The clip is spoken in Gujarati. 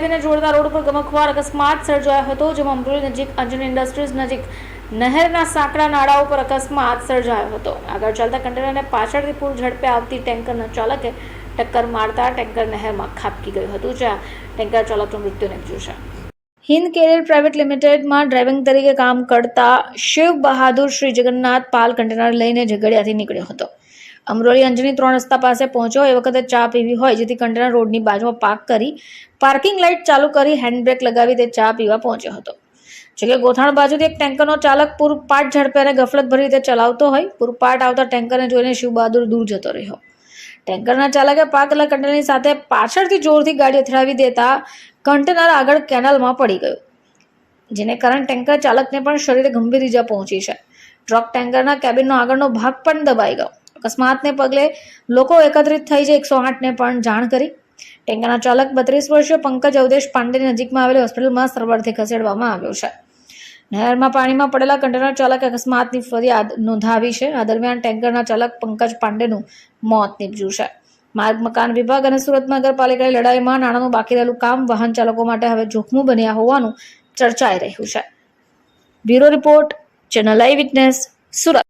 જોડતા રોડ પર ગમખ્વાર અકસ્માત સર્જાયો હતો, જેમાં અમરોલી નજીક અંજની ઇન્ડસ્ટ્રીઝ નજીક નહેરના સાંકડા નાળા ઉપર અકસ્માત સર્જાયો હતો। આગળ ચાલતા કન્ટેનરને પાછળથી પૂર ઝડપે આવતી ટેન્કરના ચાલકે ટક્કર મારતા ટેન્કર નહેરમાં ખાબકી ગયું હતું, જ્યાં ટેન્કર ચાલકનું મૃત્યુ નિપજ્યું છે। હિન્દ કેરિયર પ્રાઇવેટ લિમિટેડમાં ડ્રાઇવિંગ તરીકે કામ કરતા શિવ બહાદુર શ્રી જગન્નાથ પાલ કન્ટેનર લઈને ઝઘડિયાથી નીકળ્યો હતો। અમરોલી અંજની 3 રસ્તા પાસે પહોંચ્યો એ વખતે ચા પીવી હોય, જેથી કન્ટેનર રોડની બાજુમાં પાર્ક કરી પાર્કિંગ લાઇટ ચાલુ કરી હેન્ડ બ્રેક લગાવી તે ચા પીવા પહોંચ્યો હતો। જોકે ગોથાણ બાજુથી એક ટેન્કરનો ચાલક પૂરપાટ ઝડપે અને ગફલતભરી રીતે ચલાવતો હોય પૂરપાટ આવતા ટેન્કરને જોઈને શિવ બહાદુર દૂર જતો રહ્યો। ટેન્કરના ચાલકે પાર્કેલા કન્ટેનરની સાથે પાછળથી જોરથી ગાડી અથડાવી દેતા કન્ટેનર આગળ કેનાલમાં પડી ગયું, જેને કારણે ટેન્કર ચાલકને પણ શરીરે ગંભીર ઈજા પહોંચી છે। ટ્રક ટેન્કરના કેબિનનો આગળનો ભાગ પણ દબાઈ ગયો। અકસ્માતને પગલે લોકો એકત્રિત થઈ 108ને પણ જાણ કરી। ટેન્કરના ચાલક 32 વર્ષીય પંકજ અવધેશ પાંડેની નજીકમાં આવેલી હોસ્પિટલમાં સારવારથી ખસેડવામાં આવ્યો છે। નહેરમાં પાણીમાં પડેલા કન્ટેનર ચાલકે અકસ્માતની ફરિયાદ નોંધાવી છે। આ દરમિયાન ટેન્કરના ચાલક પંકજ પાંડેનું મોત નીપજ્યું છે। માર્ગ મકાન વિભાગ અને સુરત નગરપાલિકાની લડાઈમાં નાણાંનું બાકી રહેલું કામ વાહન ચાલકો માટે હવે જોખમું બન્યા હોવાનું ચર્ચાઈ રહ્યું છે। બ્યુરો રિપોર્ટ, ચેનલ આઈ વિટનેસ, સુરત।